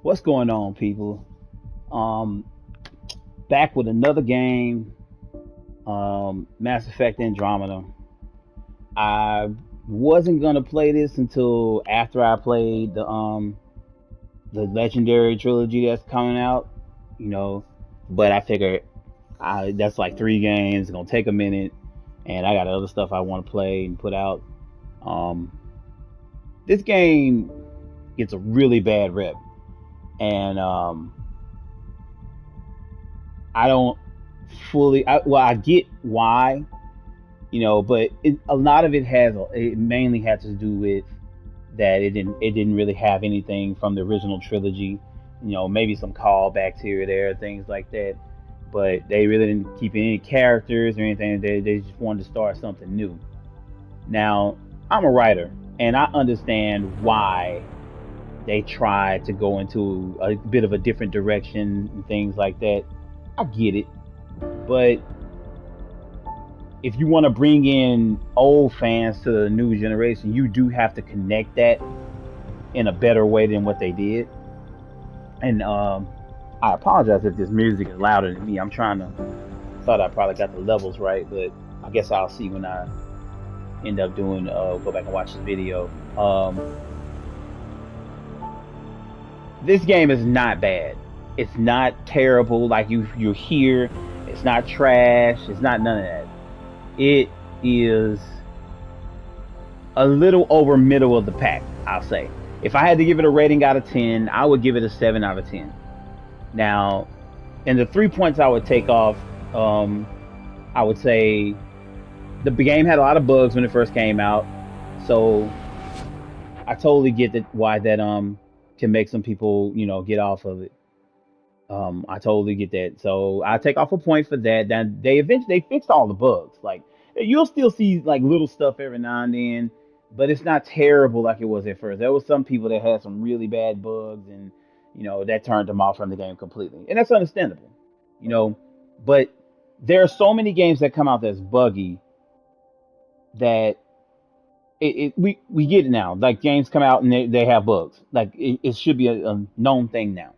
What's going on, people? Um, Back with another game, Mass Effect Andromeda. I wasn't gonna play this until after I played the Legendary trilogy that's coming out, you know. But I figured that's like 3 games. It's gonna take a minute, and I got other stuff I want to play and put out. Um, this game gets a really bad rep, and I don't fully. I get why, but a lot of it mainly had to do with that it didn't really have anything from the original trilogy. Maybe some callbacks here or there, things like that. But they really didn't keep any characters or anything. They just wanted to start something new. Now, I'm a writer, and I understand why they tried to go into a bit of a different direction and things like that. I get it, but if you want to bring in old fans to the new generation, you do have to connect that in a better way than what they did. And I apologize if this music is louder than me. I'm trying to. Thought I probably got the levels right, but I guess I'll see when I end up doing. Go back and watch the video. This game is not bad. It's not terrible like you hear. It's not trash. It's not none of that. It is a little over middle of the pack, I'll say. If I had to give it a rating out of 10, I would give it a 7 out of 10. Now, and the 3 points I would take off, I would say the game had a lot of bugs when it first came out. So I totally get that why that can make some people, get off of it. I totally get that. So I take off a point for that. Then they fixed all the bugs. Like you'll still see like little stuff every now and then, but it's not terrible like it was at first. There was some people that had some really bad bugs, and that turned them off from the game completely, and that's understandable. You know, but there are so many games that come out that's buggy that we get it now. Like games come out and they have bugs. Like it should be a known thing now.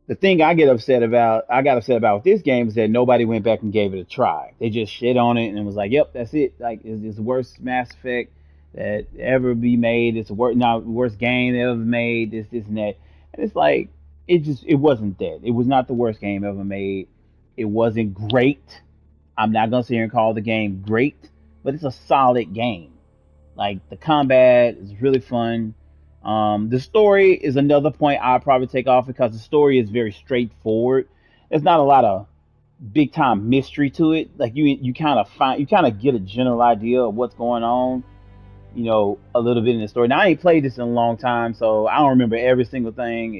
The thing I got upset about with this game is that nobody went back and gave it a try. They just shit on it and was like, "Yep, that's it. Like, it's the worst Mass Effect that ever be made. It's the worst game ever made. This, and that." And it's like, it wasn't that. It was not the worst game ever made. It wasn't great. I'm not gonna sit here and call the game great, but it's a solid game. Like the combat is really fun. The story is another point I'll probably take off because the story is very straightforward. There's not a lot of big time mystery to it. Like you kind of get a general idea of what's going on. A little bit in the story. Now I ain't played this in a long time, so I don't remember every single thing.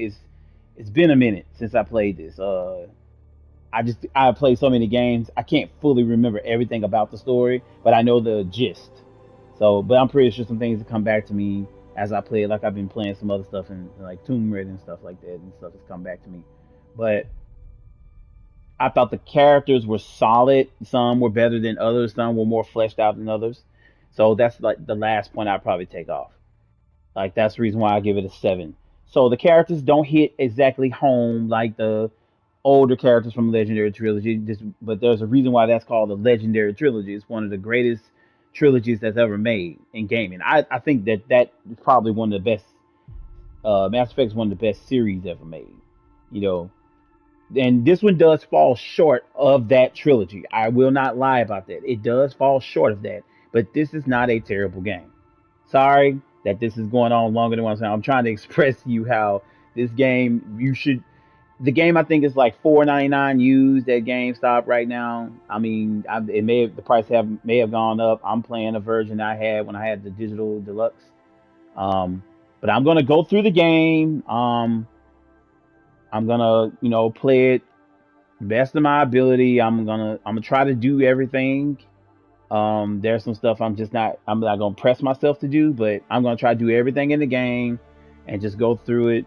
It's been a minute since I played this. I played so many games I can't fully remember everything about the story, but I know the gist. So, but I'm pretty sure some things will come back to me as I play it. Like I've been playing some other stuff and like Tomb Raider and stuff like that, and stuff has come back to me. But I thought the characters were solid. Some were better than others. Some were more fleshed out than others. So that's like the last point I'd probably take off. Like that's the reason why I give it a 7. So the characters don't hit exactly home like the older characters from Legendary Trilogy. But there's a reason why that's called the Legendary Trilogy. It's one of the greatest trilogies that's ever made in gaming. I think that is probably one of the best. Mass Effect is one of the best series ever made. You know, and this one does fall short of that trilogy. I will not lie about that. It does fall short of that, but this is not a terrible game. Sorry that this is going on longer than what I'm saying. I'm trying to express to you how this game you should. The game I think is like $4.99 used at GameStop right now. I mean, the price may have gone up. I'm playing a version I had when I had the digital deluxe. Um, but I'm gonna go through the game. I'm gonna play it best of my ability. I'm gonna try to do everything. There's some stuff I'm not gonna press myself to do, but I'm gonna try to do everything in the game and just go through it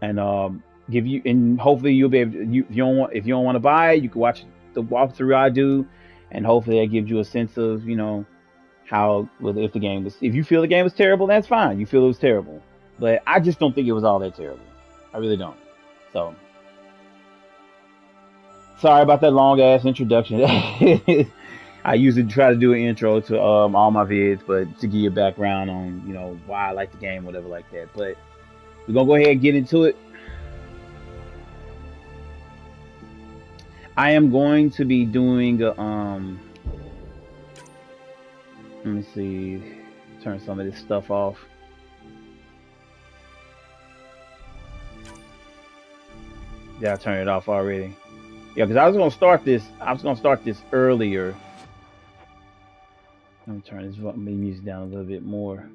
and give you and hopefully you'll be able to, if you don't want to buy it, you can watch the walkthrough I do, and hopefully that gives you a sense of how if the game was, if you feel the game was terrible, that's fine. You feel it was terrible, but I just don't think it was all that terrible. I really don't. So sorry about that long ass introduction. I usually try to do an intro to all my vids, but to give you a background on why I like the game, whatever like that. But we're gonna go ahead and get into it. I am going to be doing a let me see, turn some of this stuff off. Yeah, I turned it off already. Yeah, because I was gonna start this. I was gonna start this earlier. Let me turn this music down a little bit more.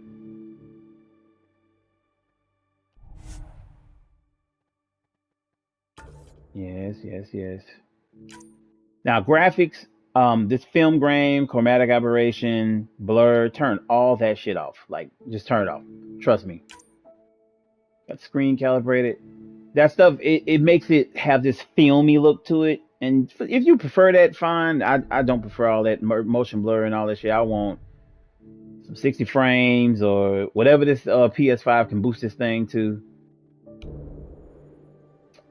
Yes, yes, yes. Now graphics, this film grain, chromatic aberration, blur, turn all that shit off. Like, just turn it off. Trust me. Got screen calibrated. That stuff, it makes it have this filmy look to it. And if you prefer that, fine. I don't prefer all that motion blur and all that shit. I want some 60 frames or whatever this PS5 can boost this thing to.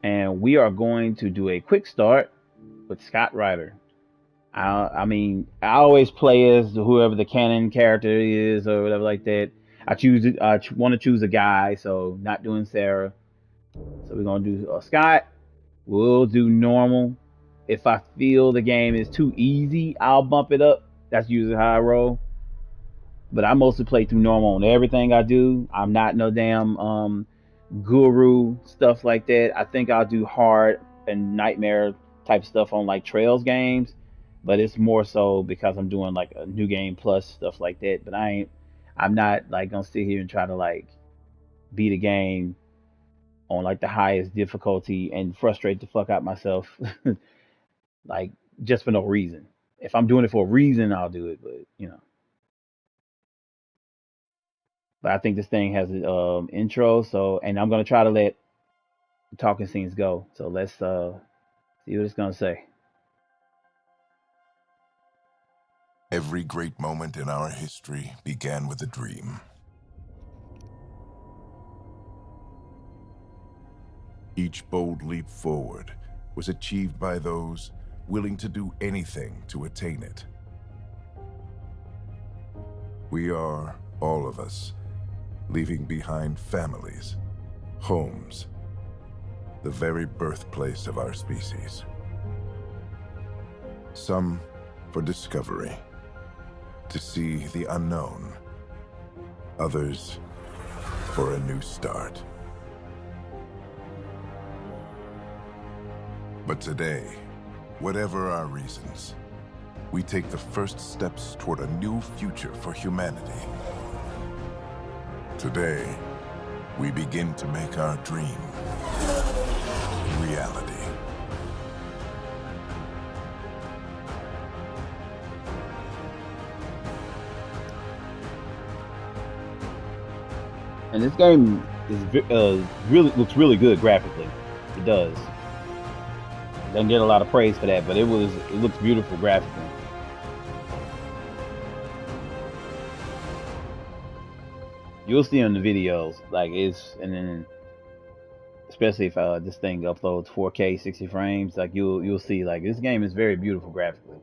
And we are going to do a quick start with Scott Ryder. I mean, I always play as whoever the canon character is or whatever like that. I want to choose a guy, so not doing Sarah. So we're gonna do Scott. We'll do normal. If I feel the game is too easy, I'll bump it up. That's usually how I roll. But I mostly play through normal on everything I do. I'm not no damn guru stuff like that. I think I'll do hard and nightmare type stuff on like Trails games, but it's more so because I'm doing like a new game plus stuff like that. But I'm not like gonna sit here and try to like beat a game on like the highest difficulty and frustrate the fuck out myself, like just for no reason. If I'm doing it for a reason, I'll do it. But. But I think this thing has an intro, so and I'm gonna try to let the talking scenes go. So let's see what it's gonna say. Every great moment in our history began with a dream. Each bold leap forward was achieved by those willing to do anything to attain it. We are, all of us, leaving behind families, homes, the very birthplace of our species. Some for discovery, to see the unknown. Others for a new start. But today, whatever our reasons, we take the first steps toward a new future for humanity. Today, we begin to make our dream reality. And this game is really looks really good graphically. It does. Doesn't get a lot of praise for that, but it looks beautiful graphically. You'll see in the videos, like and then especially if this thing uploads 4K 60 frames, like you'll see like this game is very beautiful graphically.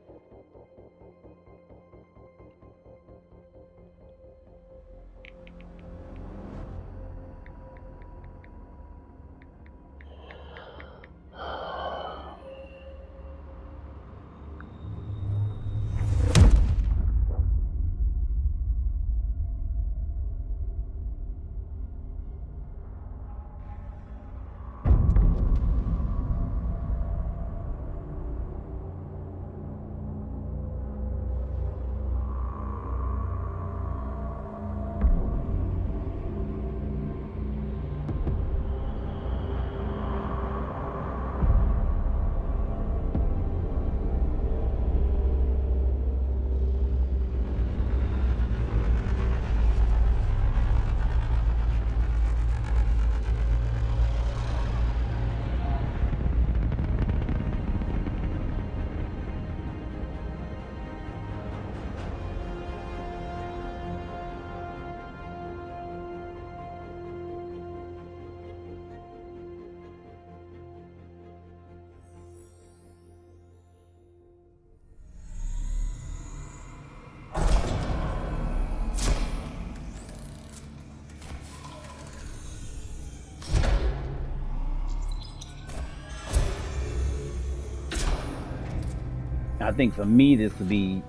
I think for me this would be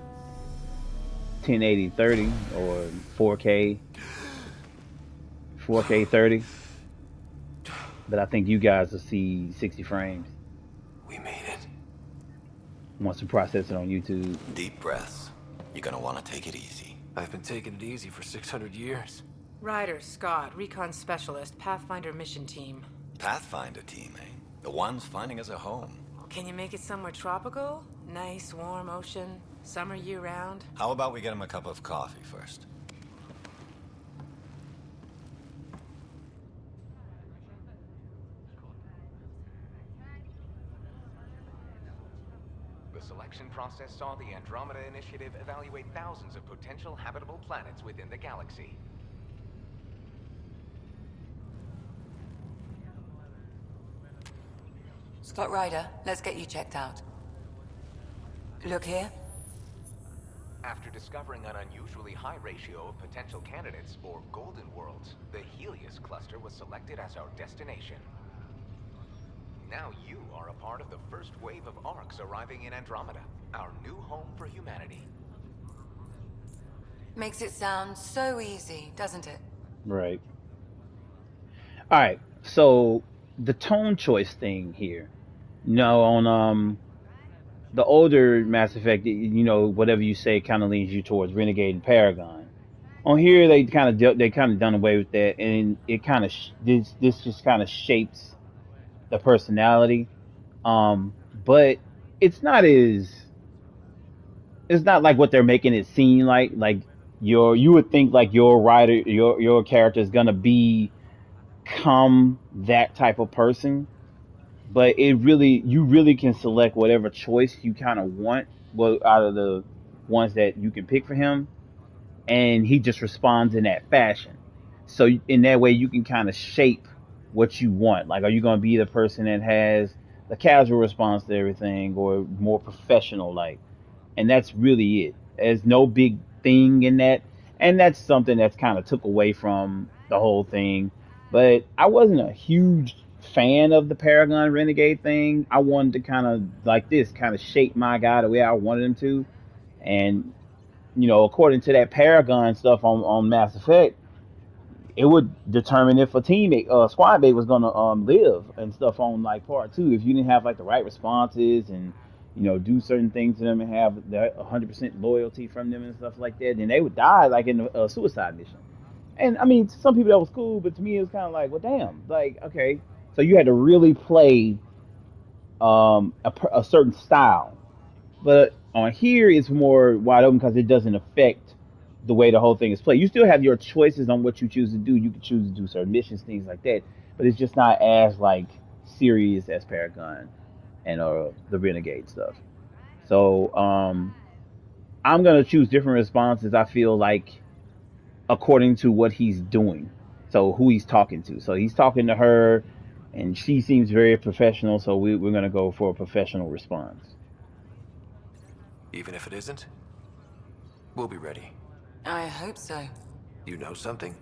1080 30 or 4K 30. But I think you guys will see 60 frames We made it. once we process it on YouTube. Deep breaths. You're gonna want to take it easy. I've been taking it easy for 600 years. Ryder, Scott, Recon Specialist, Pathfinder Mission Team. Pathfinder team, eh? The ones finding us a home. Can you make it somewhere tropical? Nice, warm ocean, summer year-round? How about we get him a cup of coffee first? The selection process saw the Andromeda Initiative evaluate thousands of potential habitable planets within the galaxy. Scott Ryder, let's get you checked out. Look here. After discovering an unusually high ratio of potential candidates, or golden worlds, the Helios cluster was selected as our destination. Now you are a part of the first wave of arcs arriving in Andromeda, our new home for humanity. Makes it sound so easy, doesn't it? Right. All right. So the tone choice thing here. On the older Mass Effect, whatever you say kind of leans you towards Renegade and Paragon. On here, they kind of done away with that, and it kind of this just kind of shapes the personality. But it's not like what they're making it seem like. Like you would think like your writer, your character is gonna become that type of person. But you really can select whatever choice you kind of want, out of the ones that you can pick for him, and he just responds in that fashion. So in that way, you can kind of shape what you want. Like, are you going to be the person that has the casual response to everything, or more professional like? And that's really it. There's no big thing in that, and that's something that's kind of took away from the whole thing. But I wasn't a huge fan of the Paragon Renegade thing. I wanted to kind of shape my guy the way I wanted him to, and according to that Paragon stuff on Mass Effect, it would determine if a teammate, squad mate was gonna live and stuff on like part 2. If you didn't have like the right responses and do certain things to them and have that 100% loyalty from them and stuff like that, then they would die like in a suicide mission. And I mean, to some people that was cool, but to me it was kind of like, well, damn, like, okay, so you had to really play a certain style. But on here, it's more wide open because it doesn't affect the way the whole thing is played. You still have your choices on what you choose to do. You can choose to do certain missions, things like that. But it's just not as like serious as Paragon and the Renegade stuff. So I'm gonna choose different responses. I feel like according to what he's doing, so who he's talking to. So he's talking to her, and she seems very professional. So we're gonna go for a professional response. Even if it isn't, we'll be ready. I hope so. You know something?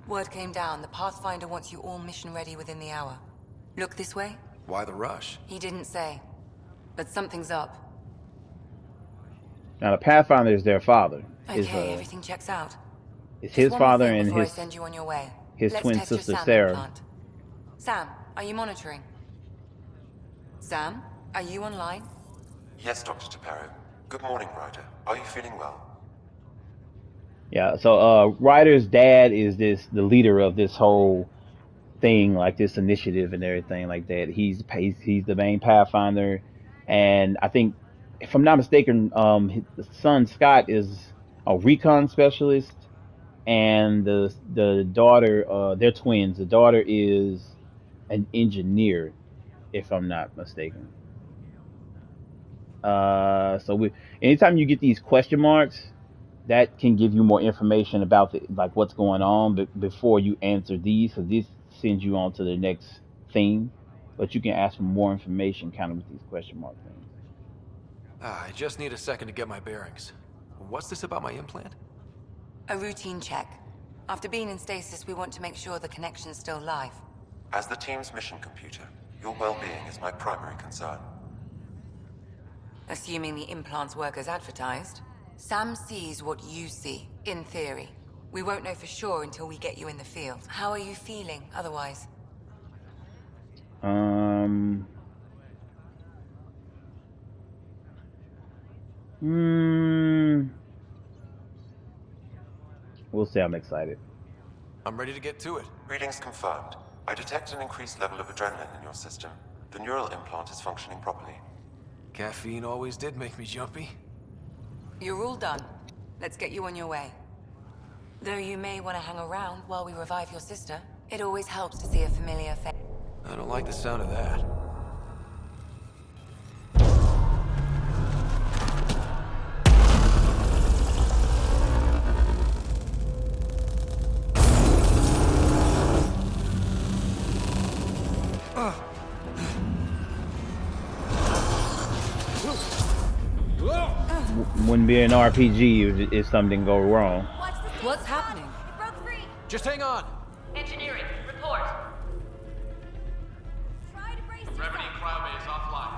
Word came down. The Pathfinder wants you all mission ready within the hour. Look this way? Why the rush? He didn't say. But something's up. Now the Pathfinder is their father. Okay, everything checks out. It's Just his one more father thing and before his I send you on your way. his Let's twin test your sister sound Sarah. implant. Sam, are you monitoring? Sam, are you online? Yes, Dr. Taparo. Good morning, Ryder. Are you feeling well? Yeah, so Ryder's dad is the leader of this whole thing, like this initiative and everything like that. He's the main Pathfinder, and I think, if I'm not mistaken, his son Scott is a recon specialist, and the daughter, they're twins. The daughter is an engineer, if I'm not mistaken. Anytime you get these question marks, that can give you more information about like what's going on, but before you answer these, so this sends you on to the next theme. But you can ask for more information kind of with these question mark things. I just need a second to get my bearings. What's this about my implant? A routine check. After being in stasis, we want to make sure the connection's still live. As the team's mission computer, your well-being is my primary concern. assuming the implants work as advertised. Sam sees what you see, in theory. We won't know for sure until we get you in the field. How are you feeling otherwise? We'll say I'm excited. I'm ready to get to it. Readings confirmed. I detect an increased level of adrenaline in your system. The neural implant is functioning properly. Caffeine always did make me jumpy. You're all done. Let's get you on your way. Though you may want to hang around while we revive your sister. It always helps to see a familiar face. I don't like the sound of that. Wouldn't be an RPG if something go wrong. What's happening? It broke free. Just hang on. Engineering, report. Try to brace yourself. Remedy cryobay is offline.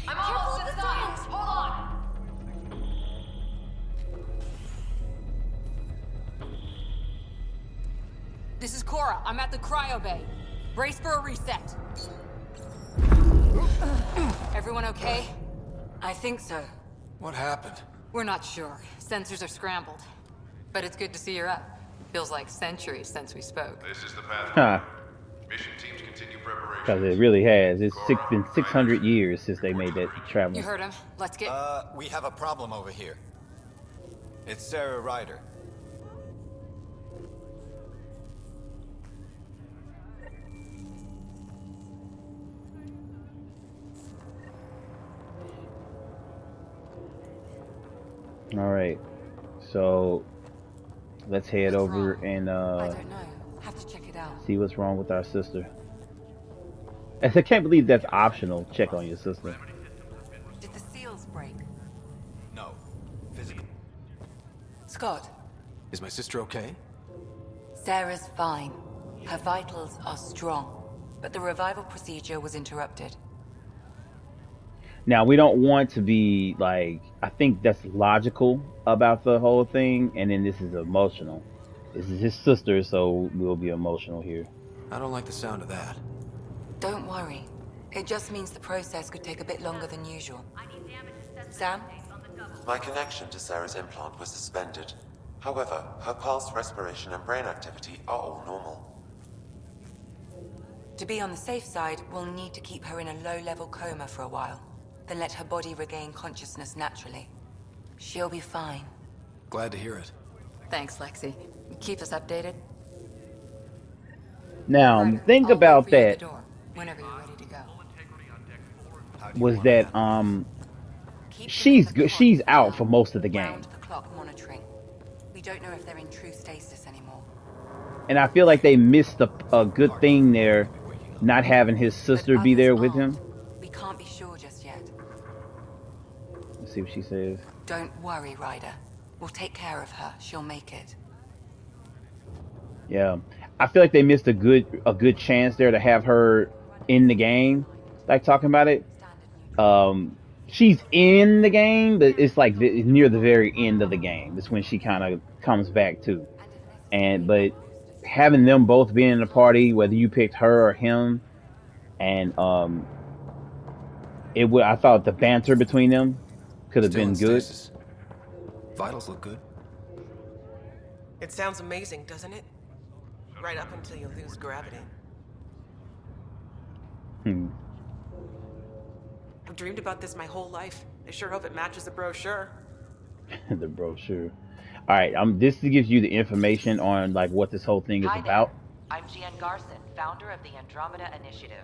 I'm almost to the science. Hold on. This is Cora. I'm at the cryo bay. Brace for a reset. Everyone okay? I think so. What happened? We're not sure. Sensors are scrambled. But it's good to see you're up. Feels like centuries since we spoke. This is the path. Huh. Mission teams continue preparation. Because it really has. It's been 600 years since they made that travel. You heard him. Let's get... We have a problem over here. It's Sarah Ryder. All right, so let's head over and I don't know. Have to check it out. see what's wrong with our sister. I can't believe that's optional. Check on your sister. Did the seals break? No. Physical. Scott, Is my sister okay? Sarah's fine. Her vitals are strong. But the revival procedure was interrupted. Now, we don't want to be like, I think that's logical about the whole thing, and then this is emotional. This is his sister, so we'll be emotional here. I don't like the sound of that. Don't worry. It just means the process could take a bit longer than usual. Sam? My connection to Sarah's implant was suspended. However, her pulse, respiration, and brain activity are all normal. To be on the safe side, we'll need to keep her in a low-level coma for a while. Then let her body regain consciousness naturally. She'll be fine. Glad to hear it. Thanks, Lexi. Keep us updated. Now, Ryder, think I'll wait about for you at that. the door, whenever you're ready to go. Was that Keep them she's in the good. clock She's for out now. for most of the game, Round-the-clock monitoring. We don't know if they're in true stasis anymore. and I feel like they missed a good thing there, not having his sister But be there others with him. aren't. We can't be sure just yet. Let's see what she says. Don't worry, Ryder. We'll take care of her. She'll make it. Yeah, I feel like they missed a good chance there to have her in the game. Like talking about it, she's in the game, but it's like near the very end of the game. That's when she kind of comes back too. But having them both being in the party, whether you picked her or him, and I thought the banter between them could have Still been in good. stasis. Vitals look good. It sounds amazing, doesn't it? Right up until you lose gravity. I've dreamed about this my whole life. I sure hope it matches the brochure. The brochure. All right, this gives you the information on like what this whole thing is Hi about. there. I'm Jeanne Garson, founder of the Andromeda Initiative.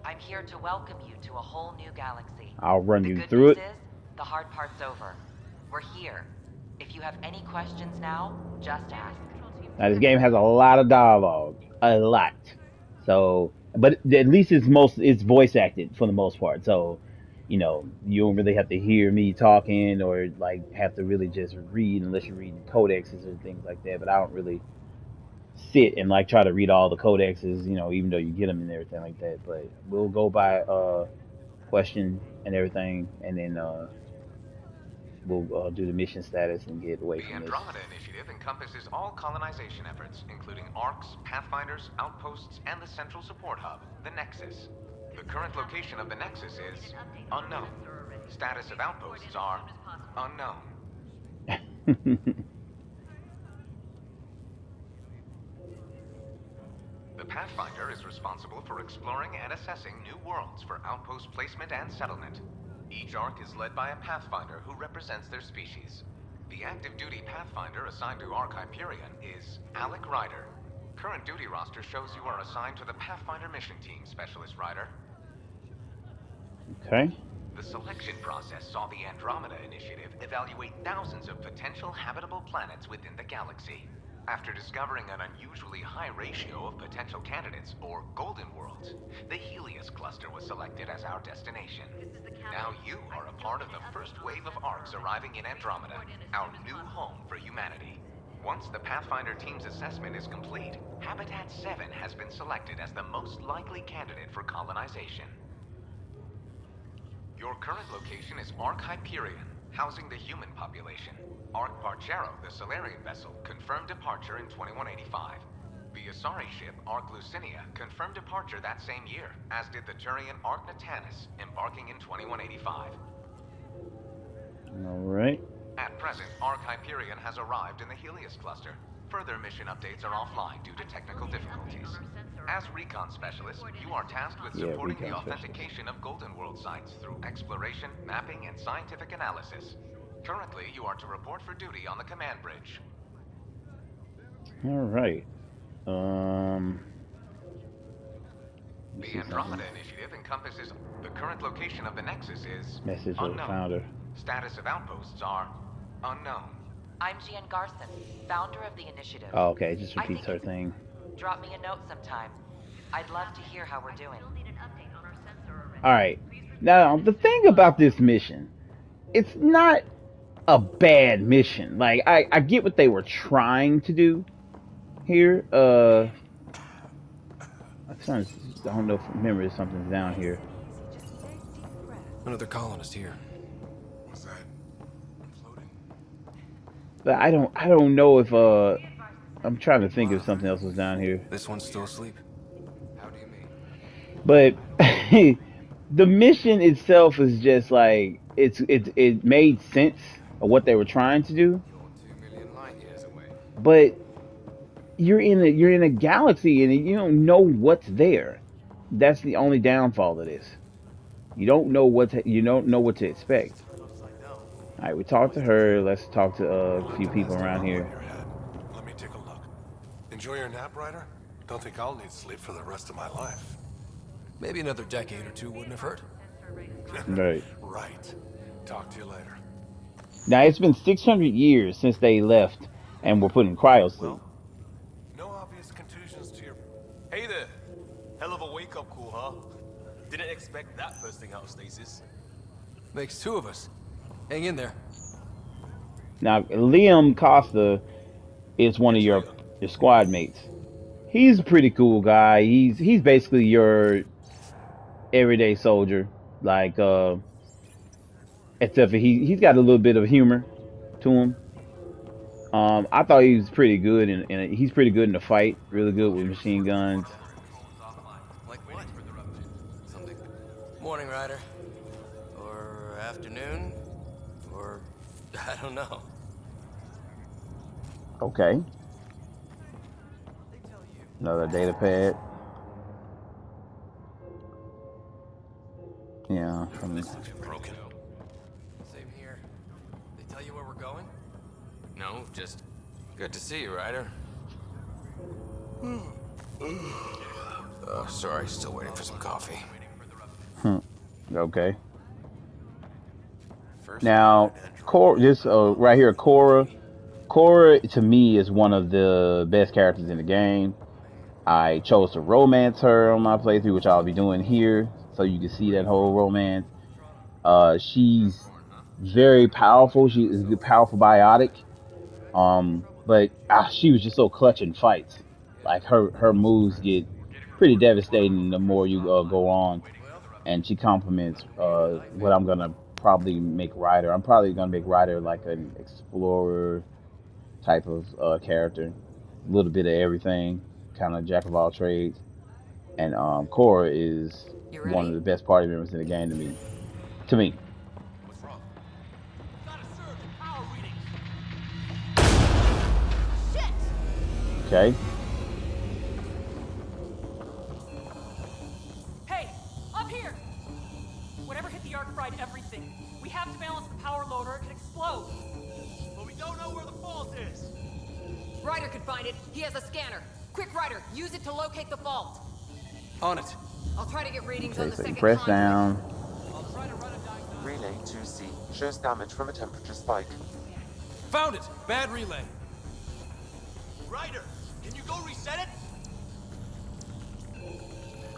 I'm here to welcome you to a whole new galaxy. I'll run The you good through news it. is, the hard part's over. We're here. If you have any questions now, just ask. Now this game has a lot of dialogue, a lot. So, but at least it's voice acted for the most part. So, you don't really have to hear me talking or like have to really just read unless you're reading codexes or things like that. But I don't really sit and like try to read all the codexes, even though you get them and everything like that. But we'll go by question and everything, and then we'll do the mission status and get away The from this. Andromeda Initiative encompasses all colonization efforts, including ARCs, Pathfinders, outposts, and the central support hub, the Nexus. The current location of the Nexus is unknown. Status of outposts are unknown. The Pathfinder is responsible for exploring and assessing new worlds for outpost placement and settlement. Each ARC is led by a Pathfinder who represents their species. The active duty Pathfinder assigned to ARC Hyperion is Alec Ryder. Current duty roster shows you are assigned to the Pathfinder Mission Team, Specialist Ryder. Okay. The selection process saw the Andromeda Initiative evaluate thousands of potential habitable planets within the galaxy. After discovering an unusually high ratio of potential candidates, or golden worlds, the Helios cluster was selected as our destination. Now you are a part of the first wave of ARCs arriving in Andromeda, our new home for humanity. Once the Pathfinder team's assessment is complete, Habitat 7 has been selected as the most likely candidate for colonization. Your current location is ARC Hyperion, housing the human population. ARC Parchero, the Solarian vessel, confirmed departure in 2185. The Asari ship, ARC Lucinia, confirmed departure that same year, as did the Turian ARC Natanus, embarking in 2185. Alright. At present, ARC Hyperion has arrived in the Helios cluster. Further mission updates are offline due to technical difficulties. As recon specialist, you are tasked with supporting the authentication of Golden World sites through exploration, mapping, and scientific analysis. Currently, you are to report for duty on the command bridge. Alright. The Andromeda Initiative encompasses the current location of the Nexus is message unknown. of the founder. Status of outposts are unknown. I'm Gian Garson, founder of the initiative. Oh, okay, it just repeats her thing. Drop me a note sometime. I'd love to hear how we're doing. Alright. Now, the thing about this mission, it's not a bad mission. Like, I get what they were trying to do here. I don't know if remember if something's down here. Another colonist here. What's that? Floating. But I don't know if I'm trying to think if something else was down here. This one's still asleep. How do you mean? But the mission itself is just like it made sense of what they were trying to do. You're 2 million light years away. But you're in a galaxy and you don't know what's there. That's the only downfall of this. You don't know what to expect. All right, we talked to her. Let's talk to a few people around here. Let me take a look. Enjoy your nap, Ryder? Don't think I'll need sleep for the rest of my life. Maybe another decade or two wouldn't have hurt. Right. Right. Talk to you later. Now it's been 600 years since they left and were put in cryosleep. Well, no obvious contusions to your... Hey there. Hell of a wake-up call, huh? Didn't expect that bursting out of stasis. Makes two of us. Hang in there. Now Liam Costa is one of your squad mates. He's a pretty cool guy. He's basically your everyday soldier, like except for he's got a little bit of humor to him. I thought he was pretty good and he's pretty good in the fight, really good with machine guns. Like what? Morning, Ryder. Or afternoon. Or I don't know. Okay. Another data pad. Yeah, from this. Broken. Same here. They tell you where we're going? No, just good to see you, Ryder. Sorry, still waiting for some coffee. Okay. Now, this right here, Cora. Cora to me is one of the best characters in the game. I chose to romance her on my playthrough, which I'll be doing here, so you can see that whole romance. She's very powerful. She is a powerful biotic. But she was just so clutch in fights. Like her moves get pretty devastating the more you go on. and she compliments what I'm gonna probably make Ryder. I'm probably gonna make Ryder like an explorer type of character, a little bit of everything, kind of jack of all trades. And Cora is You one of ready? the best party members in the game to me. To me, What's wrong? Gotta serve the power readings. Shit! okay. Hey, up here! Whatever hit the arc fried everything. We have to balance the power load or it could explode. But we don't know where the fault is. Ryder could find it. He has a scanner. Quick, Ryder, use it to locate the fault. On it. I'll try to get readings Okay, on the so you second press conduit. down. I'll try to run a diagnostic. Relay 2C shows damage from a temperature spike. Found it. Bad relay. Ryder, can you go reset it?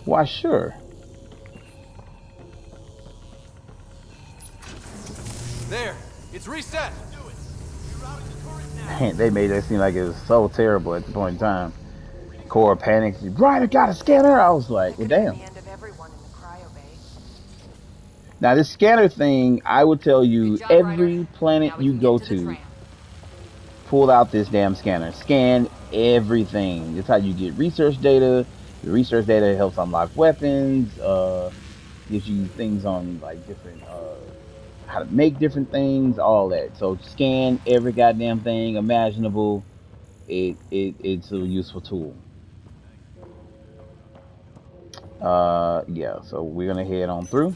Why, sure. There. It's reset. Do it. Rerouting the turret now. Man, they made that seem like it was so terrible at the point in time. Cora panics. Ryder got a scanner. I was like, well, damn. The end of everyone in the cryo bay. Now this scanner thing, I would tell you, Good job, every Ryder. planet Now we you can go get to the to, tram. pull out this damn scanner. Scan everything. It's how you get research data. The research data helps unlock weapons. Gives you things on like different how to make different things, all that. So scan every goddamn thing imaginable. It's a useful tool. Yeah, so we're gonna head on through.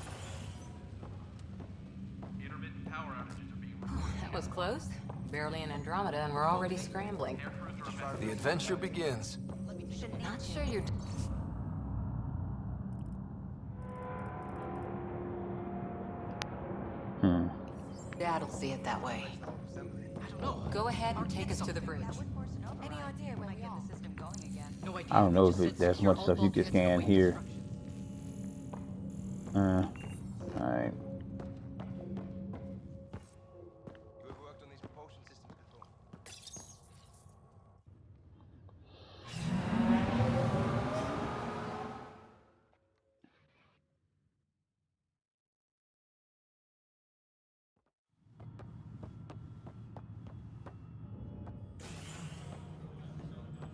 That was close. Barely in Andromeda, and we're already scrambling. The adventure begins. Not sure you're... Dad'll see it that way. Go ahead and take us to the bridge. Any idea when we get the system going again? No idea. I don't know Just if said there's secure much all stuff you can bulkheads scan away here. instructions. Alright. We've worked on these propulsion systems before.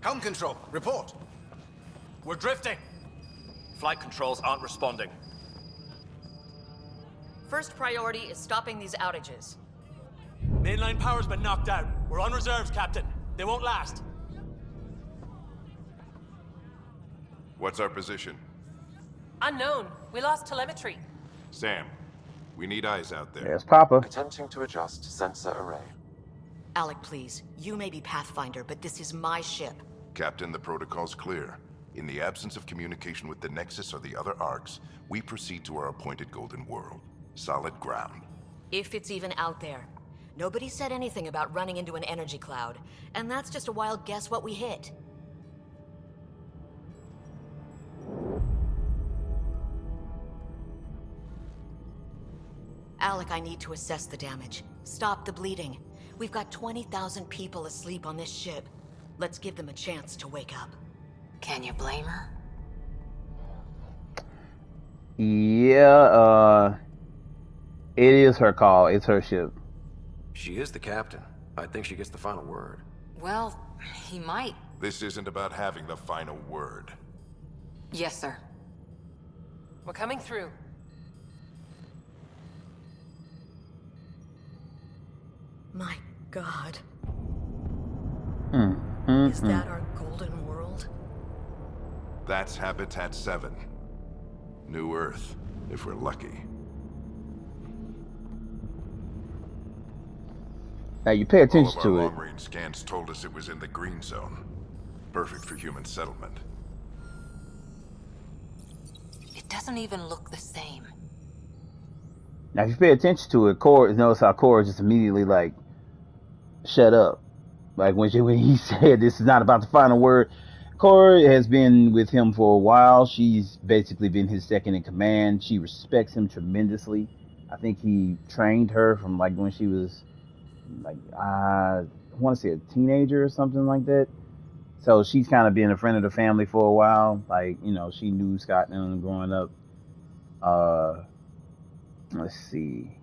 Helm control, report. We're drifting. Flight controls aren't responding. First priority is stopping these outages. Mainline power's been knocked out. We're on reserves, Captain. They won't last. What's our position? Unknown. We lost telemetry. Sam, we need eyes out there. There's Papa. Attempting to adjust sensor array. Alec, please. You may be Pathfinder, but this is my ship. Captain, the protocol's clear. In the absence of communication with the Nexus or the other arcs, we proceed to our appointed Golden World. Solid ground. If it's even out there. Nobody said anything about running into an energy cloud, and that's just a wild guess what we hit. Alec, I need to assess the damage. Stop the bleeding. We've got 20,000 people asleep on this ship. Let's give them a chance to wake up. Can you blame her? Yeah, it is her call. It's her ship. She is the captain. I think she gets the final word. Well, he might. This isn't about having the final word. Yes, sir. We're coming through. My God. Mm, Is that our golden world? That's Habitat 7. New Earth, if we're lucky. Now you pay attention All of to our it. long-range scans told us it was in the green zone. Perfect for human settlement. It doesn't even look the same. Now if you pay attention to it, Cora, notice how Cora just immediately like, shut up. Like when he said this is not about the final word. Cora has been with him for a while. She's basically been his second in command. She respects him tremendously. I think he trained her from like when she was like I want to say a teenager or something like that. So she's kind of been a friend of the family for a while. Like, you know, she knew Scott and them growing up. Let's see.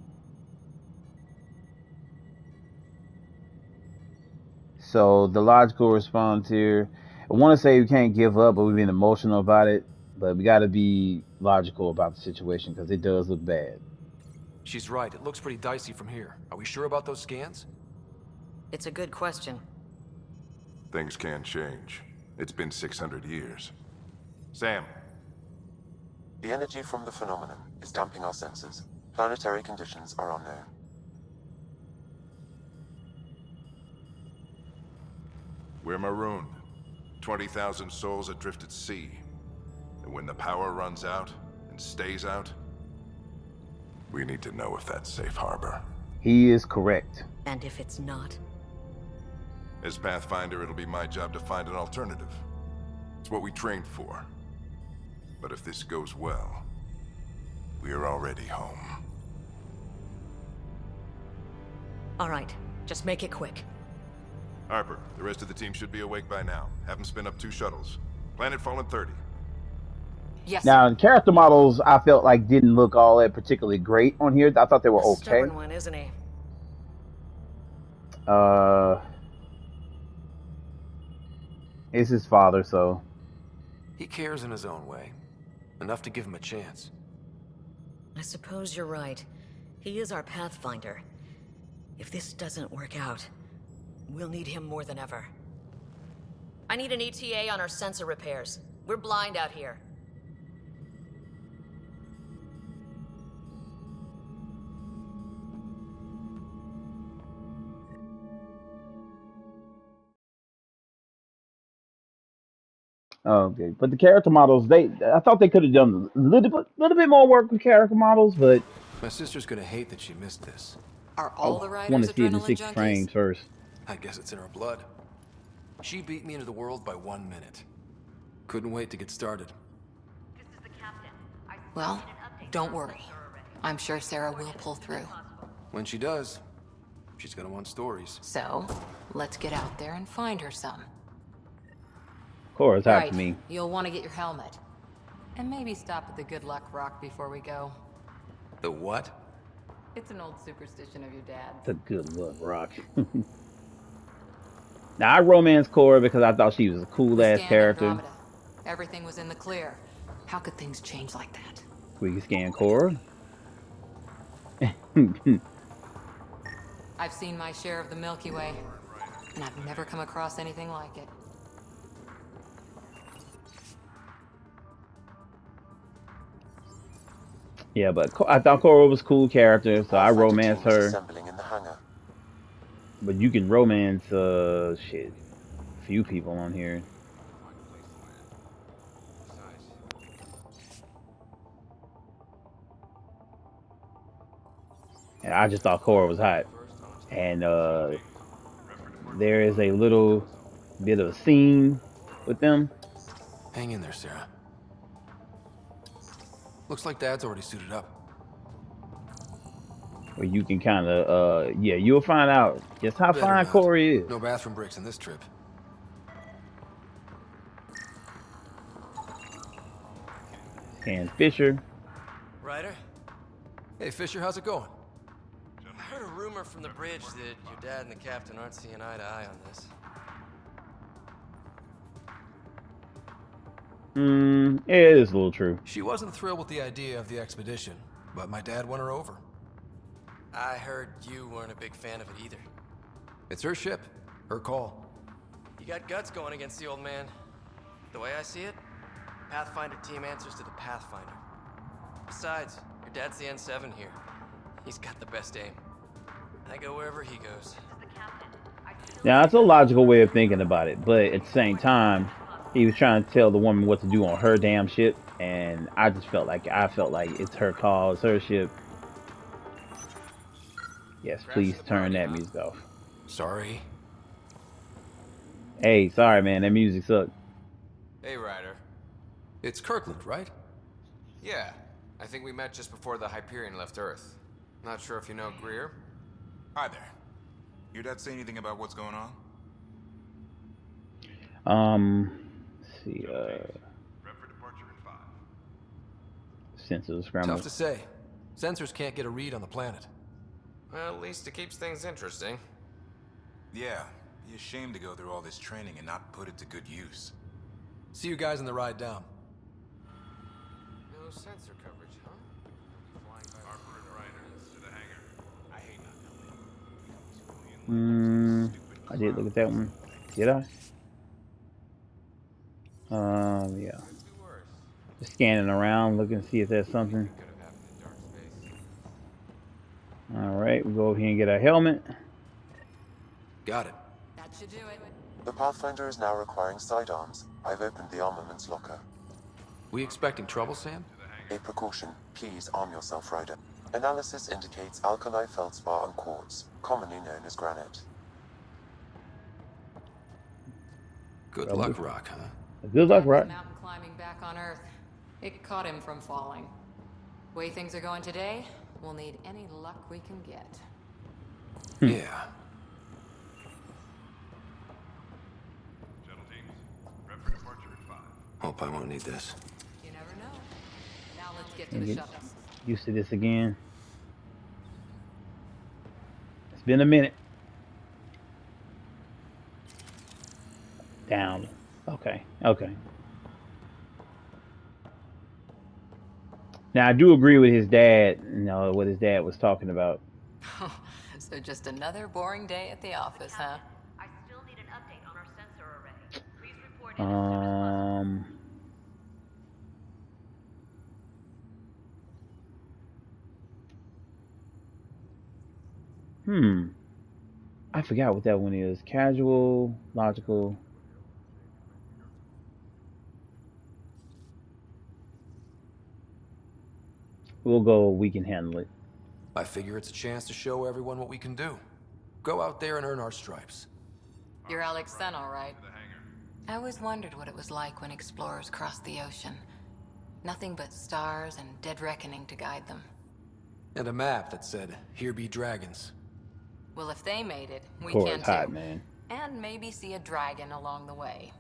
So the logical response here, I want to say we can't give up, but we've been emotional about it. But we got to be logical about the situation because it does look bad. She's right. It looks pretty dicey from here. Are we sure about those scans? It's a good question. Things can change. It's been 600 years. Sam. The energy from the phenomenon is damping our senses. Planetary conditions are unknown. We're marooned. 20,000 souls adrift at sea. And when the power runs out, and stays out, we need to know if that's safe harbor. He is correct. And if it's not? As Pathfinder, it'll be my job to find an alternative. It's what we trained for. But if this goes well, we're already home. All right, just make it quick. Harper, the rest of the team should be awake by now. Have them spin up 2 shuttles. Planet Fallen 30. Yes. Now, the character models I felt like didn't look all that particularly great on here. I thought they were okay. Stubborn one, isn't he? It's his father, so. He cares in his own way. Enough to give him a chance. I suppose you're right. He is our Pathfinder. If this doesn't work out, we'll need him more than ever. I need an ETA on our sensor repairs. We're blind out here. Okay, but the character models, I thought they could have done a little bit more work with character models, but My sister's gonna hate that she missed this. Are all the I want riders to see it in adrenaline 60 junkies? frames first. I guess it's in her blood. She beat me into the world by 1 minute. Couldn't wait to get started. Well, don't worry. I'm sure Sarah will pull through. When she does, she's gonna want stories. So, let's get out there and find her some. Cora's hot Right, to me. you'll want to get your helmet. And maybe stop at the Good Luck Rock before we go. The what? It's an old superstition of your dad's. The Good Luck Rock. Now, I romanced Cora because I thought she was a cool-ass Scanned character. Andromeda. Everything was in the clear. How could things change like that? We can scan Cora. I've seen my share of the Milky Way, and I've never come across anything like it. Yeah, but I thought Cora was a cool character, so I romanced her. Assembling in the hangar. But you can romance, shit, a few people on here. And I just thought Cora was hot. And there is a little bit of a scene with them. Hang in there, Sarah. Looks like Dad's already suited up. Where you can kind of, yeah, you'll find out just how Better fine not. Cora is. No bathroom breaks in this trip. And Fisher. Ryder? Hey, Fisher, how's it going? I heard a rumor from the bridge that your dad and the captain aren't seeing eye to eye on this. It is a little true. She wasn't thrilled with the idea of the expedition, but my dad won her over. I heard you weren't a big fan of it either. It's her ship, her call. You got guts going against the old man. The way I see it, Pathfinder team answers to the Pathfinder. Besides, your dad's the N7 here. He's got the best aim. I go wherever he goes. Now, that's a logical way of thinking about it, but at the same time, he was trying to tell the woman what to do on her damn ship, and I just felt like it's her call, it's her ship. Yes, please turn that music off. Sorry. Hey, sorry, man, that music sucked. Hey, Ryder. It's Kirkland, right? Yeah, I think we met just before the Hyperion left Earth. Not sure if you know Greer. Hi there. Your dad say anything about what's going on? Let's see, sensors are Tough scrambled. to say. Sensors can't get a read on the planet. Well, at least it keeps things interesting. Yeah, be ashamed to go through all this training and not put it to good use. See you guys on the ride down. No sensor coverage, huh? Harper and Ryder, to the hangar. I hate I did look at that one. Did I? Yeah. Just scanning around, looking to see if there's something. Alright, we'll go over here and get our helmet. Got it. That should do it. The Pathfinder is now requiring sidearms. I've opened the armaments locker. We expecting trouble, Sam? A precaution. Please arm yourself, Ryder. Analysis indicates alkali feldspar and quartz, commonly known as granite. Good luck, Rock, huh? Good luck, Rock. Mountain climbing back on Earth. It caught him from falling. Way things are going today, we'll need any luck we can get. Yeah. Shuttle teams, prep for departure at 5. Hope I won't need this. You never know. Now let's get to the shuttle. Used to this again. It's been a minute. Down. Okay. Okay. Now I do agree with his dad. You know what his dad was talking about. So just another boring day at the office, huh? I still need an update on our sensor array. Please report I forgot what that one is. Casual, logical. We'll go, we can handle it. I figure it's a chance to show everyone what we can do. Go out there and earn our stripes. You're Alex Sen, all right? I always wondered what it was like when explorers crossed the ocean. Nothing but stars and dead reckoning to guide them. And a map that said, "Here be dragons." Well, if they made it, we Poor can hot, too. man. And maybe see a dragon along the way.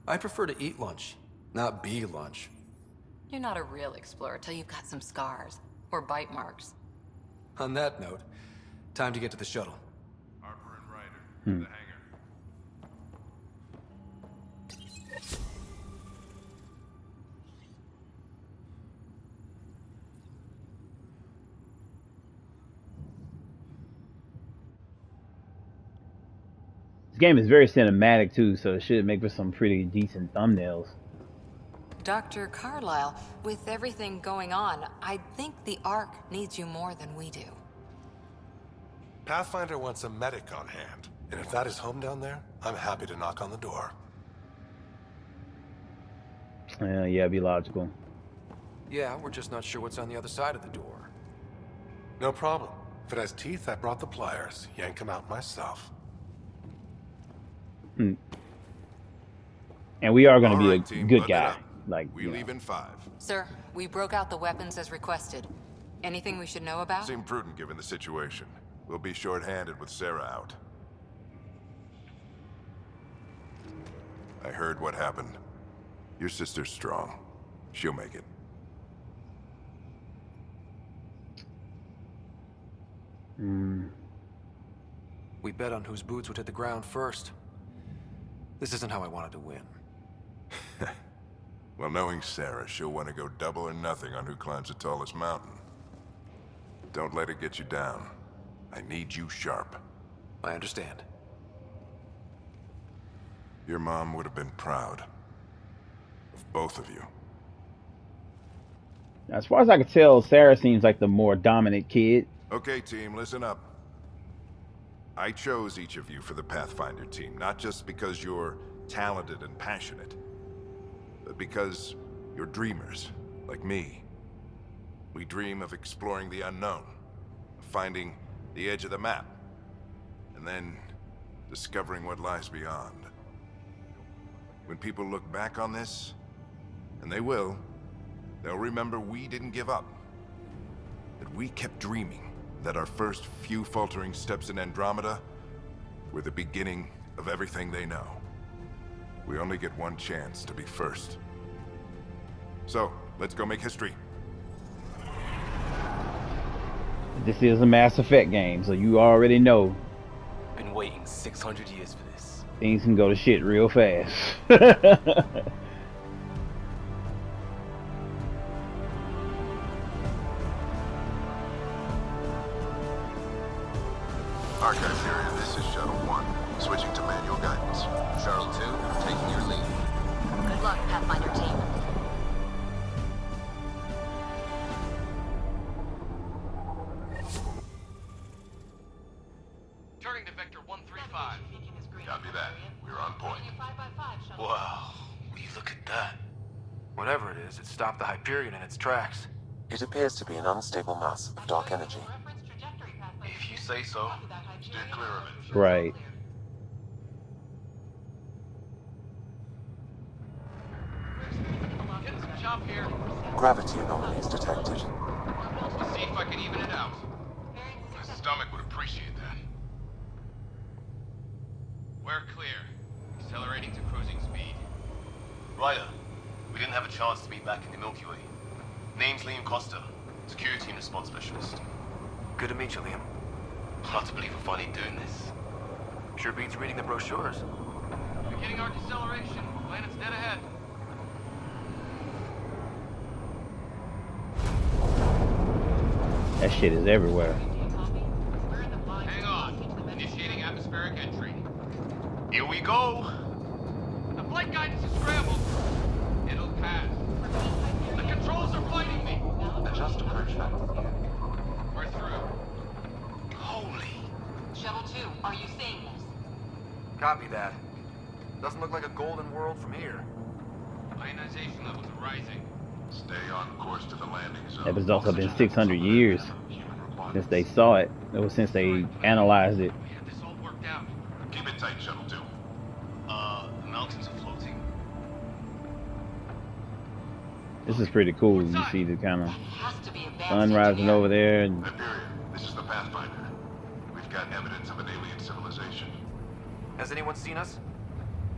I prefer to eat lunch, not be lunch. You're not a real explorer till you've got some scars or bite marks. On that note, time to get to the shuttle. Harper and Ryder, to the hangar. This game is very cinematic too, so it should make for some pretty decent thumbnails. Dr. Carlyle, with everything going on, I think the Ark needs you more than we do. Pathfinder wants a medic on hand, and if that is home down there, I'm happy to knock on the door. Yeah, be logical. Yeah, we're just not sure what's on the other side of the door. No problem. If it has teeth, I brought the pliers. Yank them out myself. And we are going to be Alright, a team, good button it guy. up. Like, We you know. leave in 5. Sir, we broke out the weapons as requested. Anything we should know about? Seemed prudent given the situation. We'll be short-handed with Sarah out. I heard what happened. Your sister's strong. She'll make it. We bet on whose boots would hit the ground first. This isn't how I wanted to win. Well, knowing Sarah, she'll want to go double or nothing on who climbs the tallest mountain. Don't let it get you down. I need you sharp. I understand. Your mom would have been proud of both of you. As far as I can tell, Sarah seems like the more dominant kid. Okay, team, listen up. I chose each of you for the Pathfinder team, not just because you're talented and passionate, but because you're dreamers, like me. We dream of exploring the unknown, of finding the edge of the map, and then discovering what lies beyond. When people look back on this, and they will, they'll remember we didn't give up. That we kept dreaming, that our first few faltering steps in Andromeda were the beginning of everything they know. We only get one chance to be first. So, let's go make history. This is a Mass Effect game, so you already know Been waiting 600 years for this. things can go to shit real fast. Archive Hyperion, this is Shuttle 1. Switching to manual guidance. Shuttle 2, taking your lead. Good luck, Pathfinder team. Turning to Vector 135. Copy that. We're on point. Wow, will you look at that? Whatever it is, it stopped the Hyperion in its tracks. It appears to be an unstable mass of dark energy. If you say so. Steer clear of it. Right. Getting some chop here. Gravity anomalies detected. Let's see if I can even it out. My stomach would appreciate that. We're clear. Accelerating to cruising speed. Ryder, we didn't have a chance to meet back in the Milky Way. Name's Liam Costa, Security and Response Specialist. Good to meet you, Liam. Hard to believe we're finally doing this. Sure beats reading the brochures. Beginning our deceleration. Planet's dead ahead. That shit is everywhere. Hang on. Initiating atmospheric entry. Here we go! The flight guidance is scrambled. It'll pass. The controls are fighting me. Adjust approach vector. We're through. Holy! Shuttle 2, are you seeing this? Copy that. Doesn't look like a golden world from here. Ionization levels are rising. Stay on course to the landing zone. That was also been 600 years since they saw it. It was since they analyzed it. We have this all worked out. Keep it tight, Shuttle 2. The mountains are floating. This is pretty cool. You see the kind of Has to be a sun rising over there, and Hyperion, this is the Pathfinder. We've got evidence of an alien civilization. Has anyone seen us?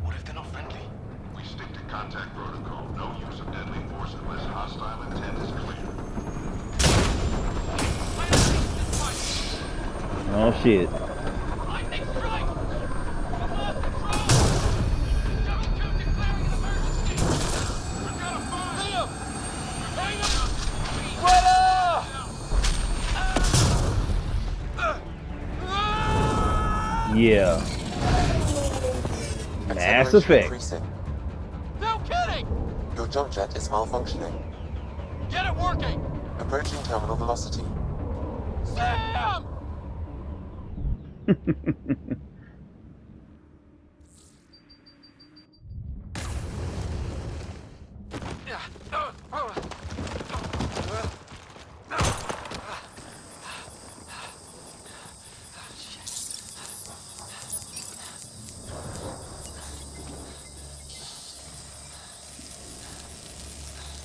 What if they're not friendly? We stick to contact protocol. No use of deadly force unless hostile intent is clear. oh shit. Lightning strike! Lost control! Shuttle 2 declaring an emergency! We've got a fire! Liam! Hang on! Yeah. Mass Effect. Increasing. No kidding! Your jump jet is malfunctioning. Get it working! Approaching terminal velocity. Sam!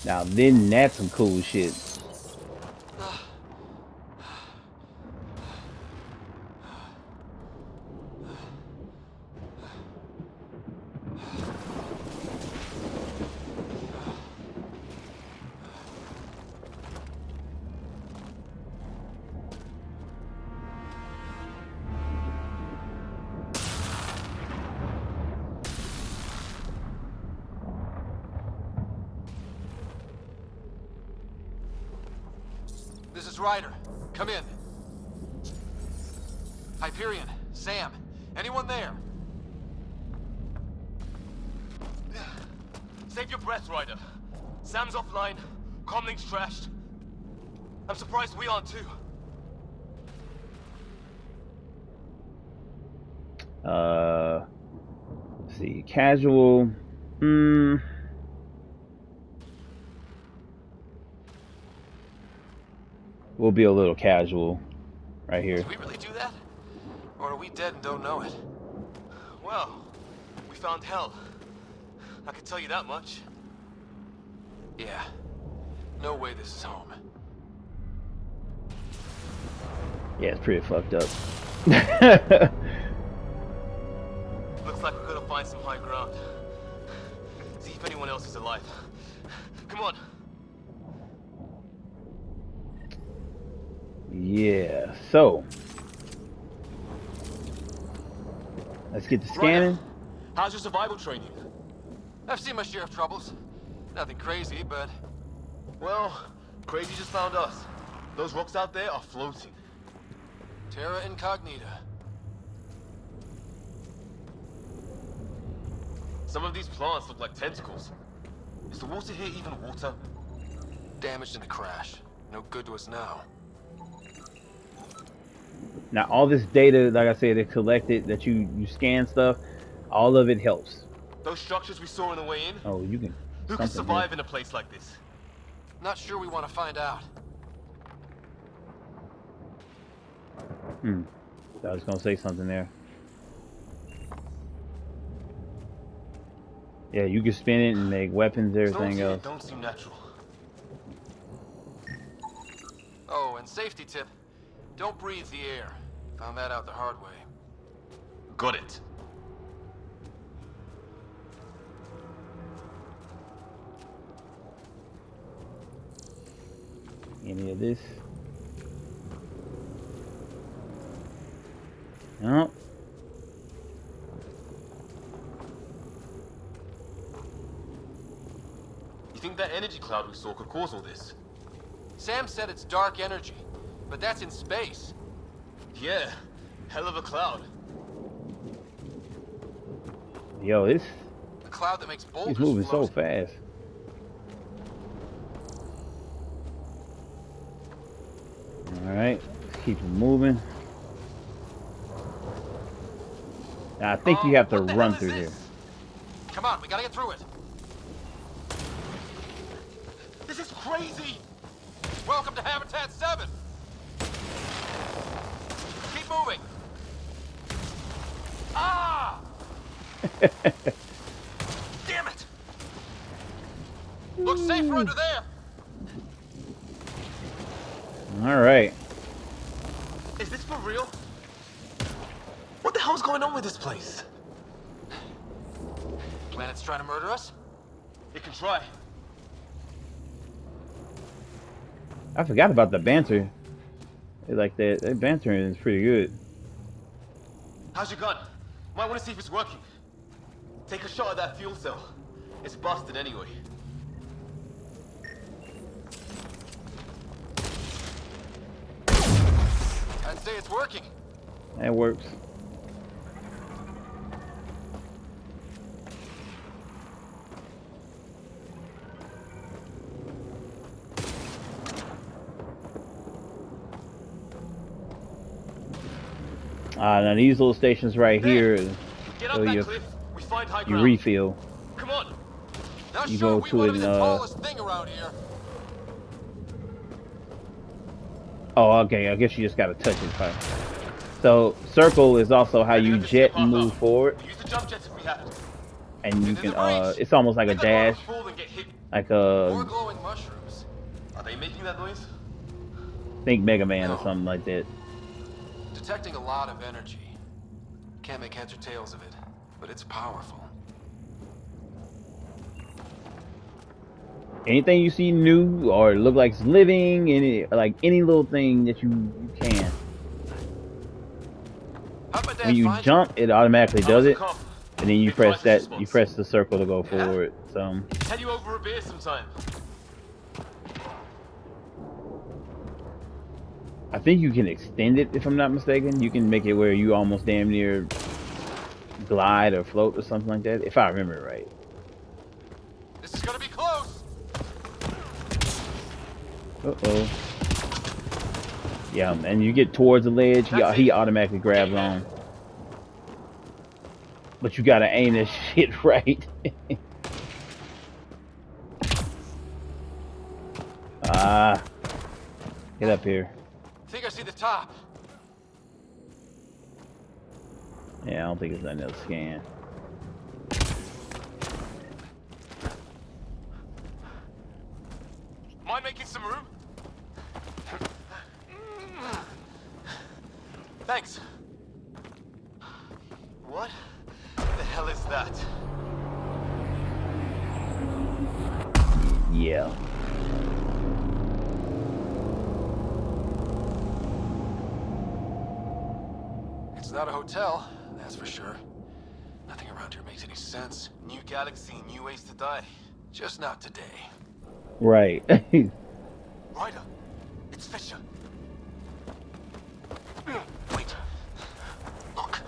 Now then that's some cool shit. This is Ryder. Come in. Hyperion, Sam, anyone there? Save your breath, Ryder. Sam's offline. Comlink's trashed. I'm surprised we aren't too. Let's see, casual. We'll be a little casual right here. Did we really do that? Or are we dead and don't know it? Well, we found hell. I can tell you that much. Yeah. No way this is home. Yeah, it's pretty fucked up. Looks like we're gonna find some high ground. See if anyone else is alive. Come on. Yeah, so let's get to scanning. Ryder, how's your survival training? I've seen my share of troubles. Nothing crazy, but... Well, crazy just found us. Those rocks out there are floating. Terra Incognita. Some of these plants look like tentacles. Is the water here even water? Damaged in the crash. No good to us now. Now, all this data, like I said, it collected, that you scan stuff, all of it helps. Those structures we saw on the way in? Oh, you can... Who could survive in a place like this? Not sure we want to find out. I was gonna say something there. Yeah, you can spin it and make weapons, everything else. Don't seem natural. Oh, and safety tip. Don't breathe the air. Found that out the hard way. Got it. Any of this? No. You think that energy cloud we saw could cause all this? Sam said it's dark energy, but that's in space. Yeah, hell of a cloud. Yo, this... A cloud that makes boulders He's moving float. so fast. Alright, let's keep it moving. Now, I think you have to run through here. Come on, we gotta get through it. This is crazy! Welcome to Habitat 7. Keep moving. Ah! Damn it! Looks safer under there. Alright. Is this for real? What the hell's going on with this place? Planet's trying to murder us? It can try. I forgot about the banter. Like that banter is pretty good. How's your gun? Might want to see if it's working. Take a shot at that fuel cell. It's busted anyway. I'd say it's working. That works. Now these little stations right here, Get up that cliff. We find high you ground. refill. Come on. Not You sure go we to want it to be in, the tallest thing around here. Oh, okay. I guess you just gotta touch it. Fine. So circle is also how you jet and move forward, Use the jump jets if we have to. and you can. It's almost like a dash, like More a glowing mushrooms. Are they making that noise? think Mega Man or something like that. Detecting a lot of energy. Can't make heads or tails of it, but it's powerful. Anything you see new or look like it's living, any little thing that you can. When you jump, it automatically does it, and then you press that. You press the circle to go forward. So. Tell you over a beer sometime. I think you can extend it, if I'm not mistaken. You can make it where you almost damn near glide or float or something like that, if I remember right. This is gonna be close. Uh-oh. Yeah, and you get towards the ledge, he automatically grabs on. But you gotta aim that shit right. Get up here. I think I see the top. Yeah, I don't think it's another scan. Mind making some room? Thanks. What the hell is that? Yeah. It's not a hotel, that's for sure. Nothing around here makes any sense. New galaxy, new ways to die. Just not today. Right. Ryder, it's Fisher. Wait. Look.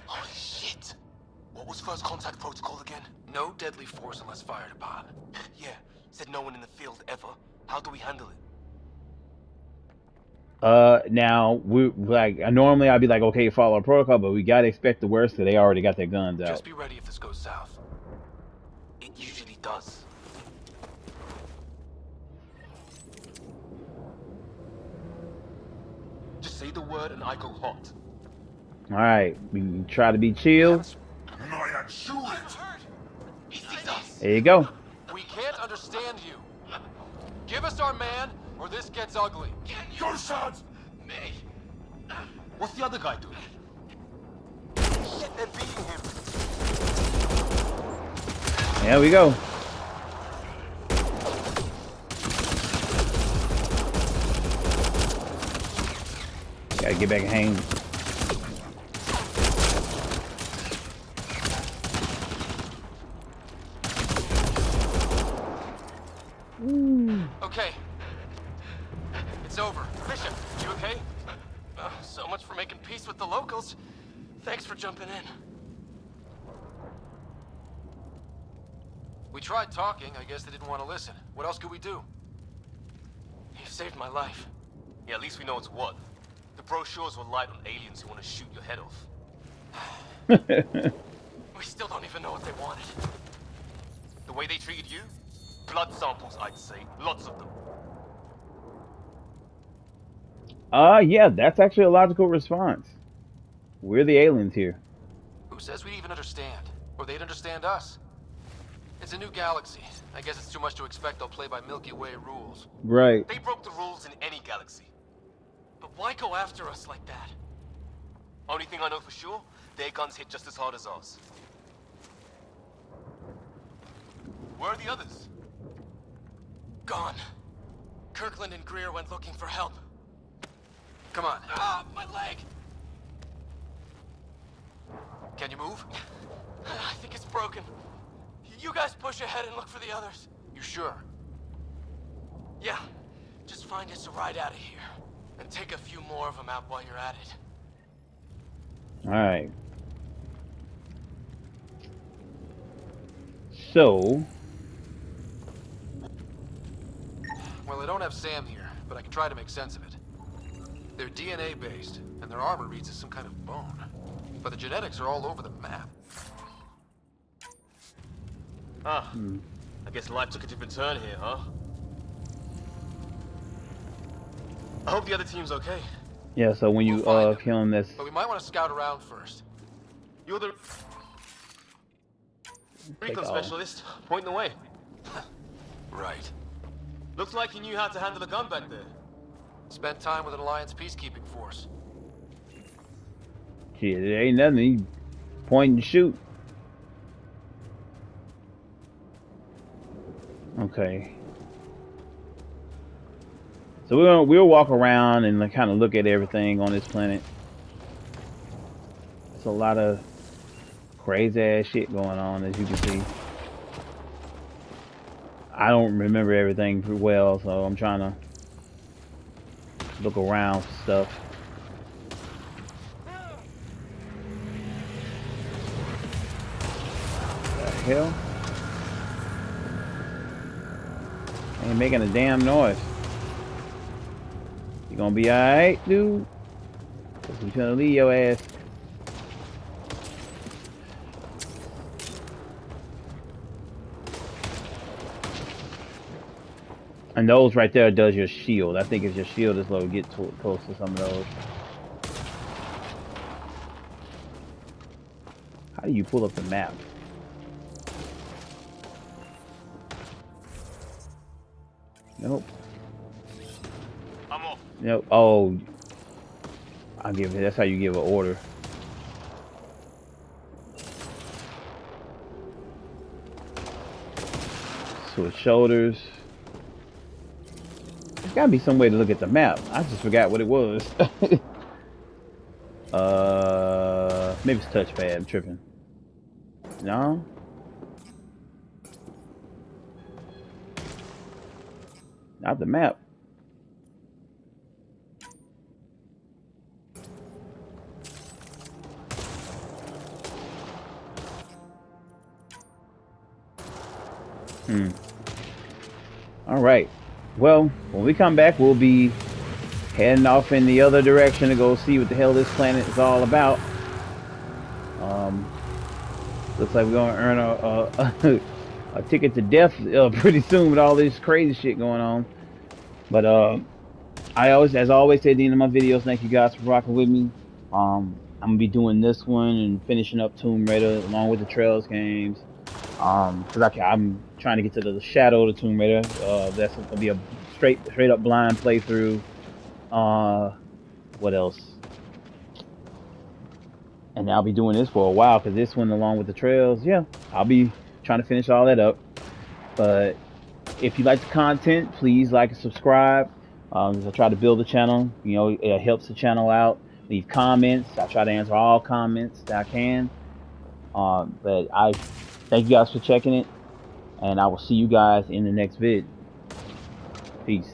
Holy shit. What was first contact protocol again? No deadly force unless fired upon. Yeah, said no one in the field ever. How do we handle it? Now we like normally I'd be like, okay, follow protocol, but we gotta expect the worst because they already got their guns out. Just be ready if this goes south. It usually does. Just say the word and I go hot. All right, we try to be chill. He sees us. There you go. We can't understand you. Give us our man, or this gets ugly. Your sons! Me! What's the other guy doing? Shit, they're beating him. There we go. Gotta get back and hang. Okay. It's over. Bishop, you okay? So much for making peace with the locals. Thanks for jumping in. We tried talking. I guess they didn't want to listen. What else could we do? You saved my life. Yeah, at least we know it's what. The brochures were light on aliens who want to shoot your head off. We still don't even know what they wanted. The way they treated you? Blood samples, I'd say. Lots of them. Yeah, that's actually a logical response. We're the aliens here. Who says we'd even understand? Or they'd understand us? It's a new galaxy. I guess it's too much to expect they'll play by Milky Way rules. Right. They broke the rules in any galaxy. But why go after us like that? Only thing I know for sure, their guns hit just as hard as ours. Where are the others? Gone. Kirkland and Greer went looking for help. Come on. Ah, my leg! Can you move? I think it's broken. You guys push ahead and look for the others. You sure? Yeah. Just find us a ride out of here. And take a few more of them out while you're at it. Alright. So... Well, I don't have Sam here, but I can try to make sense of it. They're DNA based, and their armor reads as some kind of bone. But the genetics are all over the map. Ah, I guess life took a different turn here, huh? I hope the other team's okay. Yeah, so when you kill him, that's... But we might want to scout around first. You're the recon specialist. Point the way. Right. Looks like you knew how to handle a gun back there. Spent time with an Alliance peacekeeping force. Shit, it ain't nothing. You point and shoot. Okay. So we'll walk around and kind of look at everything on this planet. There's a lot of crazy ass shit going on, as you can see. I don't remember everything pretty well, so I'm trying to look around for stuff. What the hell? Ain't making a damn noise. You gonna be alright, dude? Cause we gonna leave your ass. And those right there does your shield. I think if your shield is low, get close to some of those. How do you pull up the map? Nope. I'm off. Nope. Oh, I'll give it. That's how you give an order. Switch shoulders. There's gotta be some way to look at the map. I just forgot what it was. Maybe it's touchpad. I'm tripping. No. Not the map. All right. Well, when we come back, we'll be heading off in the other direction to go see what the hell this planet is all about. Looks like we're gonna earn a ticket to death pretty soon with all this crazy shit going on. But as I always say at the end of my videos, thank you guys for rocking with me. I'm gonna be doing this one and finishing up Tomb Raider along with the Trails games. Cause I'm trying to get to the Shadow of the Tomb Raider. That's gonna be a straight up blind playthrough. What else? And I'll be doing this for a while because this one, along with the Trails, yeah, I'll be trying to finish all that up. But if you like the content, please like and subscribe. I try to build the channel. You know, it helps the channel out. Leave comments. I try to answer all comments that I can. But I thank you guys for checking it, and I will see you guys in the next vid. Peace.